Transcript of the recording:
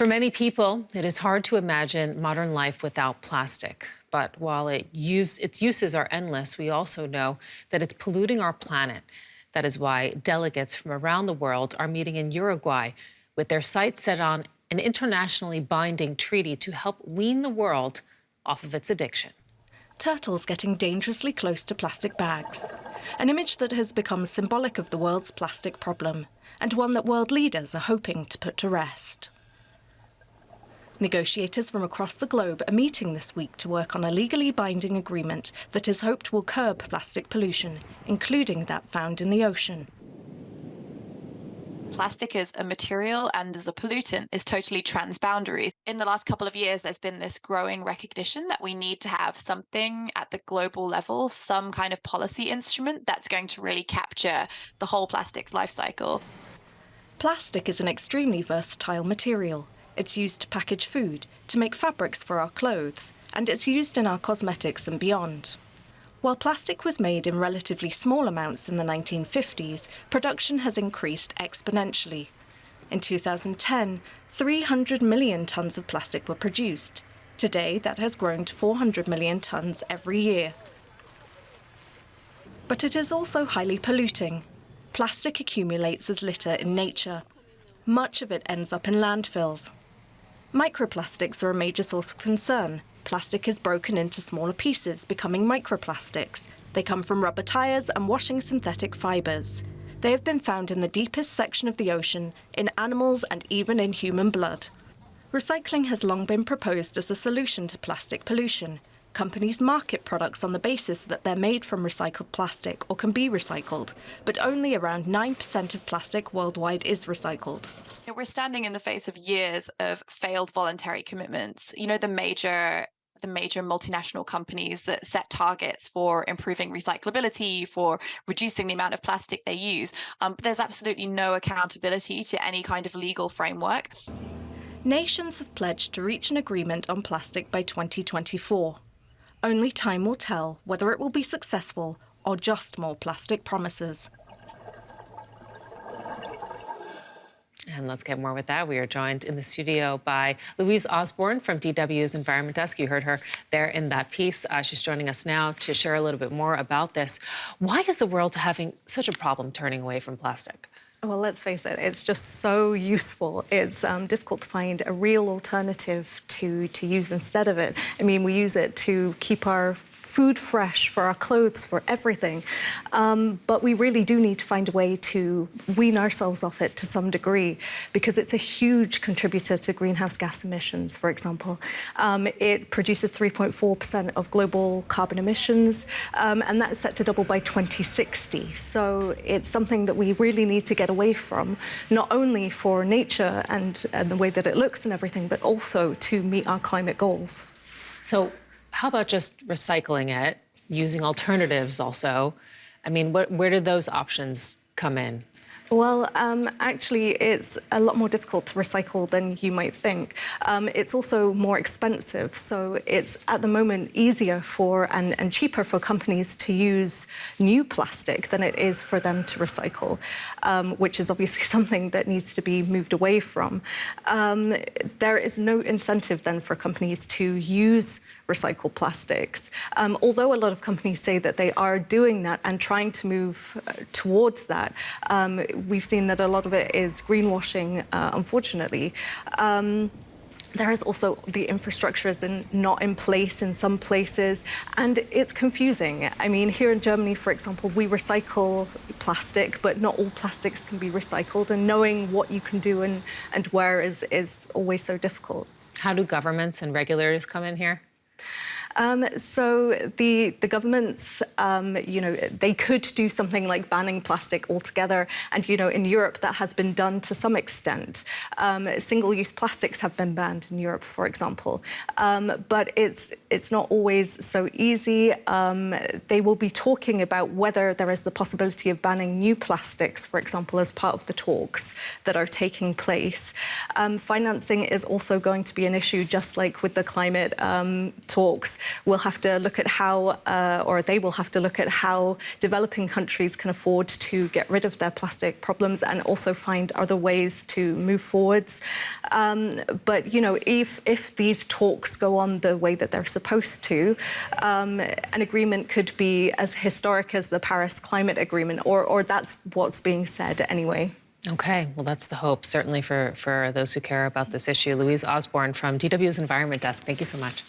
For many people, it is hard to imagine modern life without plastic. But while its uses are endless, we also know that it's polluting our planet. That is why delegates from around the world are meeting in Uruguay with their sights set on an internationally binding treaty to help wean the world off of its addiction. Turtles getting dangerously close to plastic bags. An image that has become symbolic of the world's plastic problem, and one that world leaders are hoping to put to rest. Negotiators from across the globe are meeting this week to work on a legally binding agreement that is hoped will curb plastic pollution, including that found in the ocean. Plastic as a material and as a pollutant is totally transboundary. In the last couple of years, there's been this growing recognition that we need to have something at the global level, some kind of policy instrument that's going to really capture the whole plastics life cycle. Plastic is an extremely versatile material. It's used to package food, to make fabrics for our clothes, and it's used in our cosmetics and beyond. While plastic was made in relatively small amounts in the 1950s, production has increased exponentially. In 2010, 300 million tonnes of plastic were produced. Today, that has grown to 400 million tonnes every year. But it is also highly polluting. Plastic accumulates as litter in nature. Much of it ends up in landfills. Microplastics are a major source of concern. Plastic is broken into smaller pieces, becoming microplastics. They come from rubber tires and washing synthetic fibres. They have been found in the deepest section of the ocean, in animals and even in human blood. Recycling has long been proposed as a solution to plastic pollution. Companies market products on the basis that they're made from recycled plastic or can be recycled, but only around 9% of plastic worldwide is recycled. We're standing in the face of years of failed voluntary commitments. You know, the major multinational companies that set targets for improving recyclability, for reducing the amount of plastic they use. But there's absolutely no accountability to any kind of legal framework. Nations have pledged to reach an agreement on plastic by 2024. Only time will tell whether it will be successful or just more plastic promises. And let's get more with that. We are joined in the studio by Louise Osborne from DW's Environment Desk. You heard her there in that piece. She's joining us now to share a little bit more about this. Why is the world having such a problem turning away from plastic? Well, let's face it, it's just so useful. It's difficult to find a real alternative to use instead of it. I mean, we use it to keep our food fresh, for our clothes, for everything. But we really do need to find a way to wean ourselves off it to some degree, because it's a huge contributor to greenhouse gas emissions, for example. It produces 3.4% of global carbon emissions, and that's set to double by 2060. So it's something that we really need to get away from, not only for nature and the way that it looks and everything, but also to meet our climate goals. So how about just recycling it, using alternatives also? I mean, where do those options come in? Well, actually, it's a lot more difficult to recycle than you might think. It's also more expensive, so it's at the moment easier and cheaper for companies to use new plastic than it is for them to recycle, which is obviously something that needs to be moved away from. There is no incentive then for companies to use recycled plastics. Although a lot of companies say that they are doing that and trying to move towards that, we've seen that a lot of it is greenwashing, unfortunately. There is also the infrastructure is not in place in some places, and it's confusing. I mean, here in Germany, for example, we recycle plastic, but not all plastics can be recycled, and knowing what you can do and where is always so difficult. How do governments and regulators come in here? So the governments, they could do something like banning plastic altogether. And, in Europe, that has been done to some extent. Single-use plastics have been banned in Europe, for example. But it's not always so easy. They will be talking about whether there is the possibility of banning new plastics, for example, as part of the talks that are taking place. Financing is also going to be an issue, just like with the climate talks. we'll have to look at how, or they will have to look at how developing countries can afford to get rid of their plastic problems and also find other ways to move forwards. But, you know, if these talks go on the way that they're supposed to, an agreement could be as historic as the Paris Climate Agreement, or that's what's being said anyway. Okay, well, that's the hope, certainly for those who care about this issue. Louise Osborne from DW's Environment Desk, thank you so much.